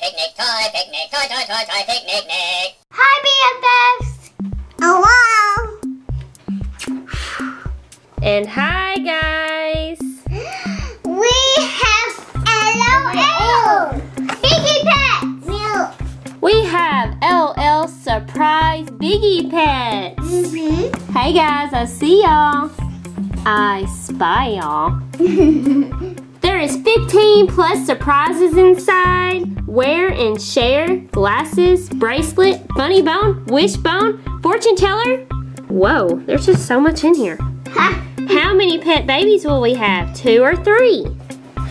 picnic, toy picnic, toy picnic. Hi, BFFs. Hello. And hi, guys. We have LOL Biggie Pet. Milk. We have LL Surprise Biggie Pets. Hey, guys, I see y'all. I spy y'all. There is 15 plus surprises inside. Wear and share, glasses, bracelet, funny bone, wishbone, fortune teller. Whoa, there's just so much in here. How many pet babies will we have? 2 or 3?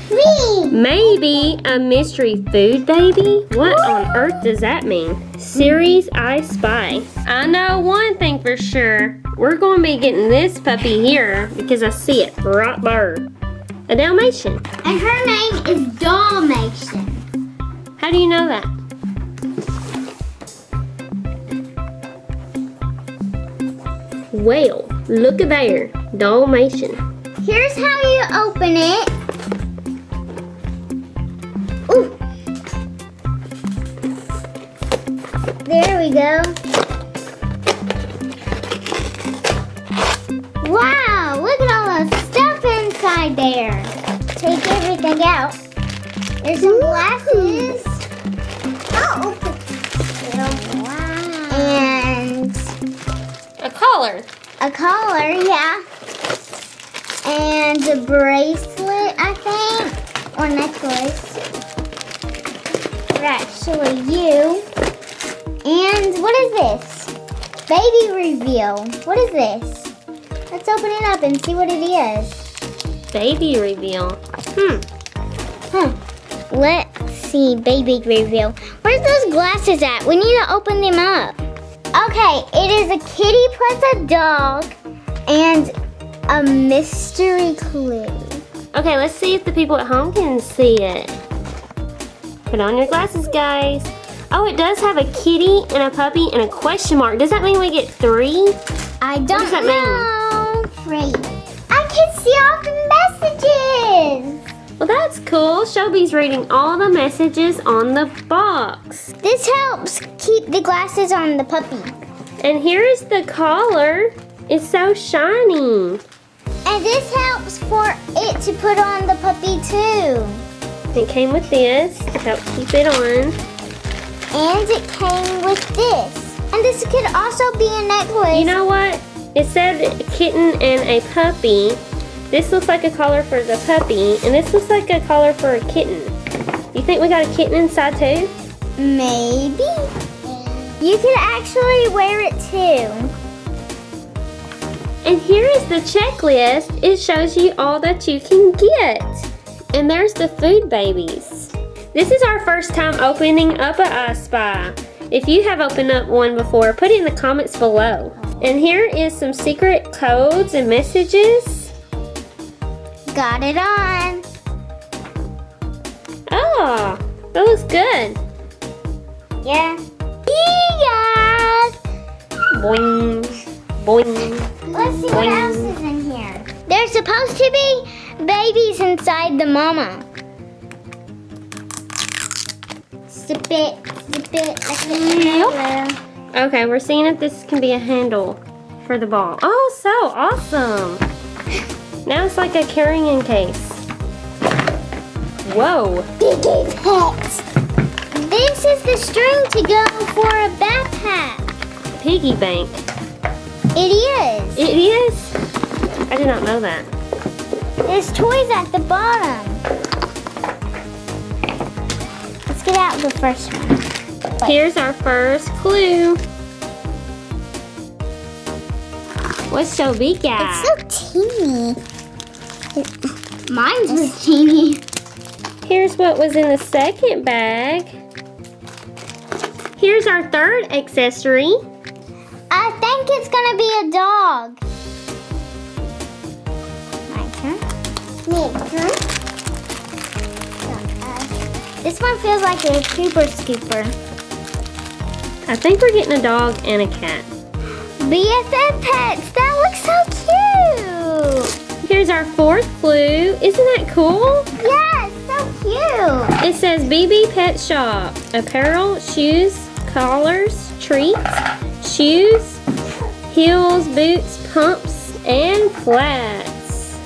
3. Maybe a mystery food baby? What on earth does that mean? Series I Spy. I know one thing for sure. We're going to be getting this puppy here because I see it right there. A Dalmatian. And her name is Dalmatian. How do you know that? Well, look at there. Dalmatian. Here's how you open it. Ooh. There we go. Wow, look at all the stuff inside there. Take everything out. There's some glasses. Oh, wow. And A collar. a collar, yeah. And a bracelet, I think. Or necklace. For actually you. And what is this? Baby reveal. What is this? Let's open it up and see what it is. Baby reveal. Let's see, baby reveal. Where's those glasses at? We need to open them up. Okay, it is a kitty plus a dog and a mystery clue. Okay, let's see if the people at home can see it. Put on your glasses, guys. Oh, it does have a kitty and a puppy and a question mark. Does that mean we get 3? I don't does that know. 3. I can see all the messages. Well, that's cool. Shelby's reading all the messages on the box. This helps keep the glasses on the puppy. And here is the collar. It's so shiny. And this helps for it to put on the puppy too. It came with this to help keep it on. And it came with this. And this could also be a necklace. You know what? It said kitten and a puppy. This looks like a collar for the puppy, and this looks like a collar for a kitten. You think we got a kitten inside too? Maybe. You could actually wear it too. And here is the checklist. It shows you all that you can get. And there's the food babies. This is our first time opening up a I Spy. If you have opened up one before, put it in the comments below. And here is some secret codes and messages. Got it on. Oh, that looks good. Yeah. Yes. Boing, boing. Let's see what else is in here. There's supposed to be babies inside the mama. Sip it. Okay, we're seeing if this can be a handle for the ball. Oh, so awesome. Now it's like a carrying case. Whoa. Biggie Pet. This is the string to go for a backpack. Piggy bank. It is. It is? I did not know that. There's toys at the bottom. Let's get out the first one. Here's our first clue. What's Shelby got? It's so teeny. Mine's was teeny. Here's what was in the second bag. Here's our third accessory. I think it's gonna be a dog. My turn. Me turn. This one feels like a Cooper Scooper. I think we're getting a dog and a cat. BFF Pets, that looks so cute. Here's our fourth clue. Isn't that cool? Yes, so cute. It says BB Pet Shop. Apparel, shoes, collars, treats, shoes, heels, boots, pumps, and flats.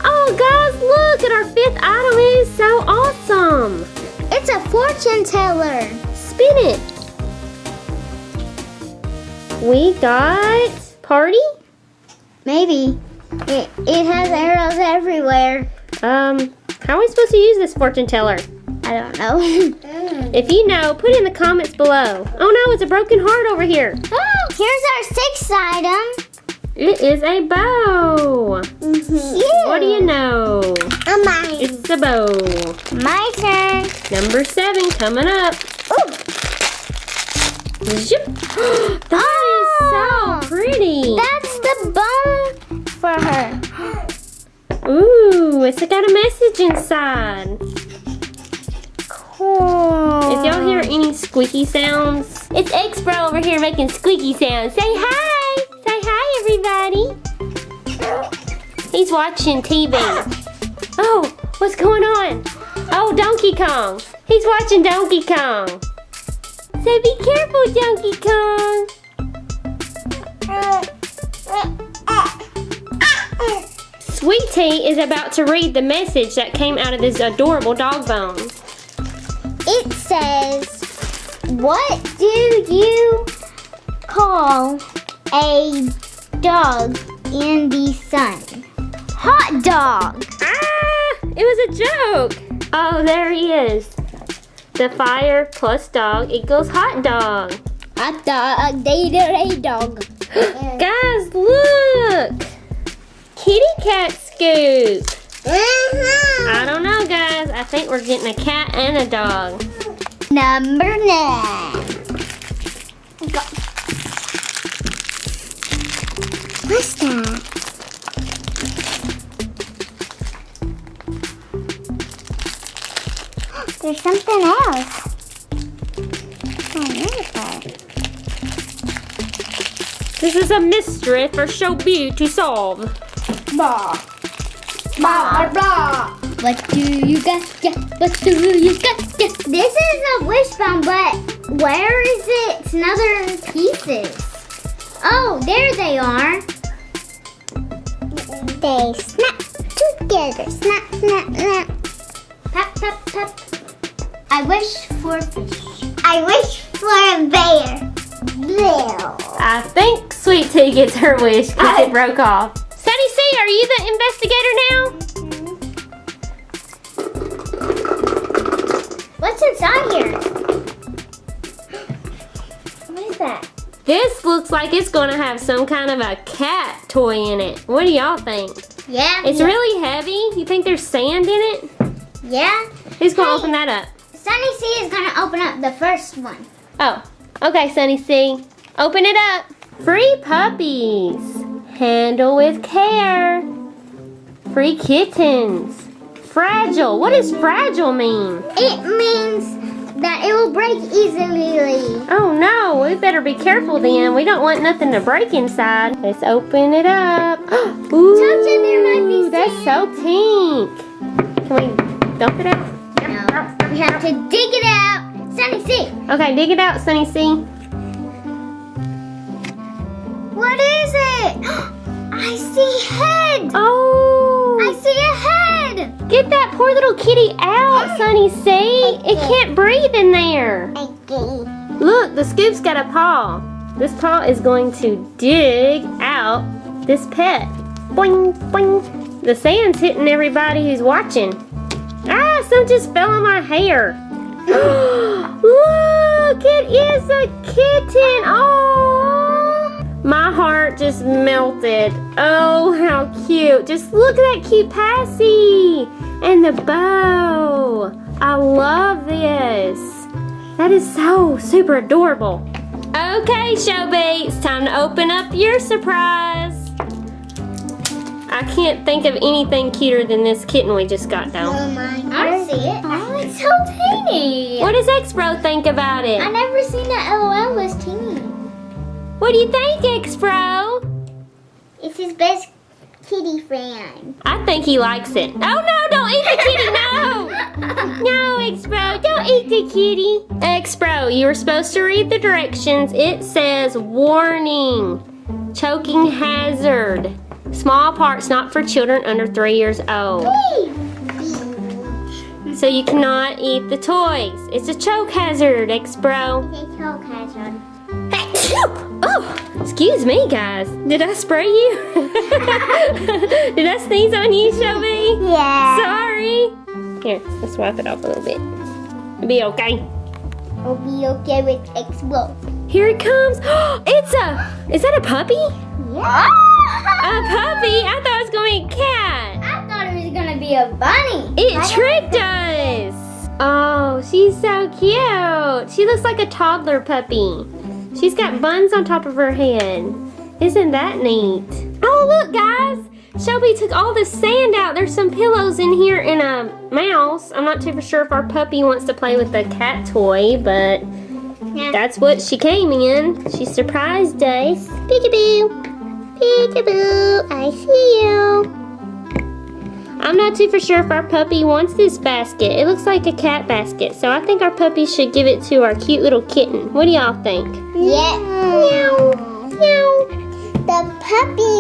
Oh guys, look at our 5th item. It is so awesome. It's a fortune teller. Spin it. We got party? Maybe. It has arrows everywhere. How are we supposed to use this fortune teller? I don't know. If you know, put it in the comments below. Oh no, it's a broken heart over here. Oh, here's our 6th item. It is a bow. Cute. What do you know? Mine. It's a bow. My turn. Number 7 coming up. Oh. Zip. That is so pretty. That's the bone for her. Ooh, it's got a message inside. Cool. If y'all hear any squeaky sounds, it's X-Bro over here making squeaky sounds. Say hi. Say hi, everybody. He's watching TV. Oh, what's going on? Oh, Donkey Kong. He's watching Donkey Kong. Say, be careful, Donkey Kong. Sweet Tea is about to read the message that came out of this adorable dog bone. It says, what do you call a dog in the sun? Hot dog. Ah, it was a joke. Oh, there he is. The fire plus dog equals hot dog. Hot dog, a dog. Guys, look. Kitty cat scoop. I don't know, guys. I think we're getting a cat and a dog. Number 9. What's that? There's something else. Oh, This is a mystery for Showbie to solve. blah. Blah, blah. What do you got? What do you got? This is a wishbone, but where is its other pieces? Oh, there they are. They snap together. Snap, snap, snap. Pop, pop, pop. I wish for a fish. I wish for a bear. Bear. I think Sweet Tea gets her wish because it broke off. Sunny C, are you the investigator now? What's inside here? What is that? This looks like it's going to have some kind of a cat toy in it. What do y'all think? Yeah. It's really heavy. You think there's sand in it? Yeah. Who's going to Hey. open that up? Sunny C is gonna open up the first one. Oh, okay, Sunny C. Open it up. Free puppies. Handle with care. Free kittens. Fragile. What does fragile mean? It means that it will break easily. Oh no, we better be careful then. We don't want nothing to break inside. Let's open it up. Ooh, Touch it, there might be that's so pink. Can we dump it out? No, we have to dig it out. Sunny C. Okay, dig it out, Sunny C. What is it? I see head. Oh. I see a head. Get that poor little kitty out, Sunny C. It can't breathe in there. Look, the scoop's got a paw. This paw is going to dig out this pet. Boing, boing. The sand's hitting everybody who's watching. Ah, some just fell on my hair. Look, it is a kitten. Oh, my heart just melted. Oh, how cute. Just look at that cute passy. And the bow. I love this. That is so super adorable. Okay, Showbie, it's time to open up your surprise. I can't think of anything cuter than this kitten we just got down. I see it. Oh, it's so teeny. What does X-Bro think about it? I never seen that LOL was teeny. What do you think, X-Bro? It's his best kitty fan. I think he likes it. Oh no, don't eat the kitty, no! No, X-Bro, don't eat the kitty. X-Bro, you were supposed to read the directions. It says, warning, choking hazard. Small parts not for children under 3 years old. So you cannot eat the toys. It's a choke hazard, X-Bro. It's a choke hazard. Oh, excuse me, guys. Did I spray you? Did I sneeze on you, Shelby? Yeah. Sorry. Here, let's wipe it off a little bit. It'll be okay. I'll be okay with X-Bro. Here it comes. Is that a puppy? Yeah. A puppy? I thought it was going to be a cat. I thought it was gonna be a bunny. It tricked us. Oh, she's so cute. She looks like a toddler puppy. She's got buns on top of her head. Isn't that neat? Oh, look, guys. Shelby took all the sand out. There's some pillows in here and a mouse. I'm not too sure if our puppy wants to play with the cat toy, but that's what she came in. She surprised us. Peekaboo. Peekaboo. I see you. I'm not too sure if our puppy wants this basket. It looks like a cat basket, so I think our puppy should give it to our cute little kitten. What do y'all think? Yeah. Meow. Meow. The puppy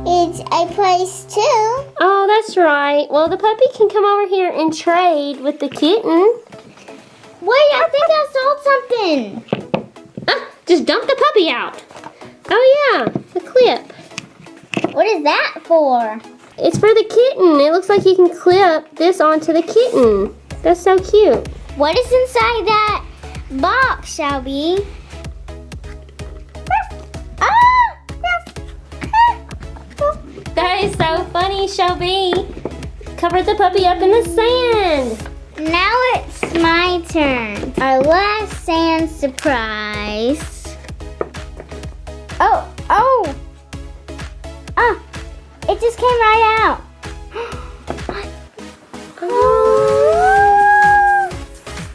needs a place too. Oh, that's right. Well, the puppy can come over here and trade with the kitten. Wait, I think I saw something. Just dump the puppy out. Oh yeah, the clip. What is that for? It's for the kitten. It looks like you can clip this onto the kitten. That's so cute. What is inside that box, Shelby? That is so funny, Shelby. Cover the puppy up in the sand. Now it's my turn. Our last sand surprise. Oh. It just came right out.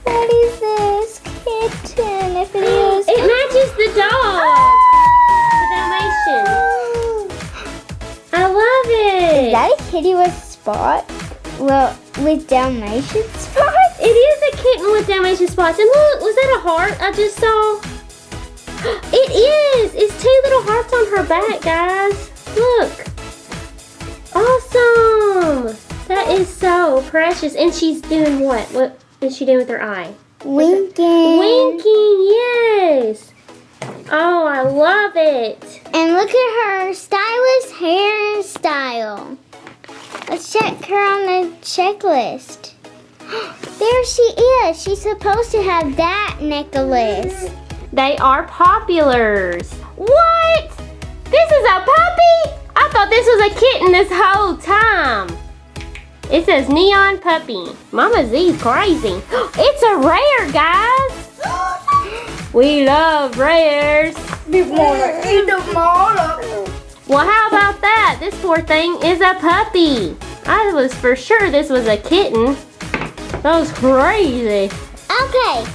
What is this? Kitten, if it is. It matches the dog. The Dalmatian. I love it. Is that a kitty with spots? Well, with Dalmatian spots? It is a kitten with Dalmatian spots. And look, was that a heart I just saw? It is. It's 2 little hearts on her back, guys. Look. Awesome. That is so precious. And she's doing what? What is she doing with her eye? Winking. Winking, yes. Oh, I love it. And look at her stylish hairstyle. Let's check her on the checklist. There she is. She's supposed to have that necklace. They are populars. What? This is a puppy? I thought this was a kitten this whole time. It says neon puppy. Mama Z's crazy. It's a rare, guys. We love rares. We wanna eat them all up. Well, how about that? This poor thing is a puppy. I was for sure this was a kitten. That was crazy. Okay,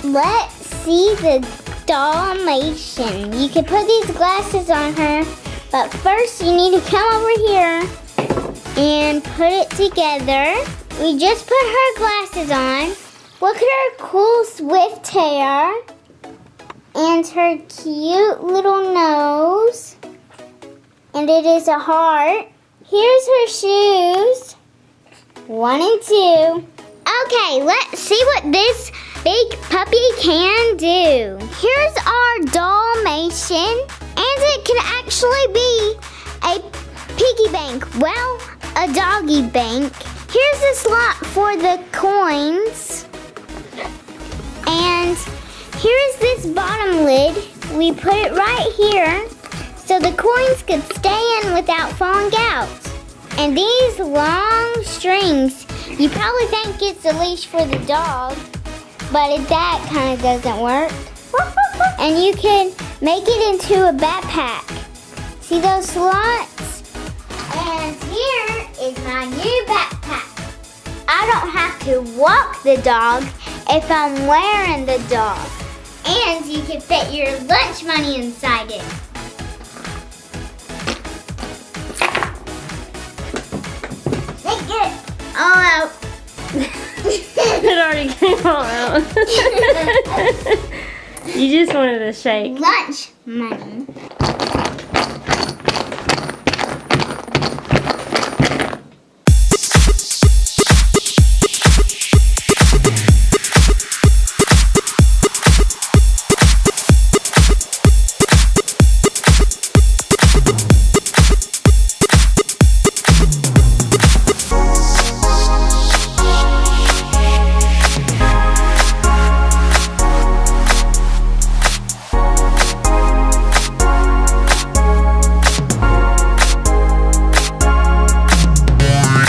let's see the Dalmatian. You can put these glasses on her, but first you need to come over here and put it together. We just put her glasses on. Look at her cool swift hair and her cute little nose. And it is a heart. Here's her shoes. 1 and 2. Okay, let's see what this big puppy can do. Here's our Dalmatian, and it can actually be a piggy bank. Well, a doggy bank. Here's a slot for the coins. And here's this bottom lid. We put it right here so the coins could stay in without falling out. And these long strings, you probably think it's a leash for the dog, but that kind of doesn't work. And you can make it into a backpack. See those slots? And here is my new backpack. I don't have to walk the dog if I'm wearing the dog. And you can fit your lunch money inside it. all out. It already came all out. You just wanted a shake. Lunch money.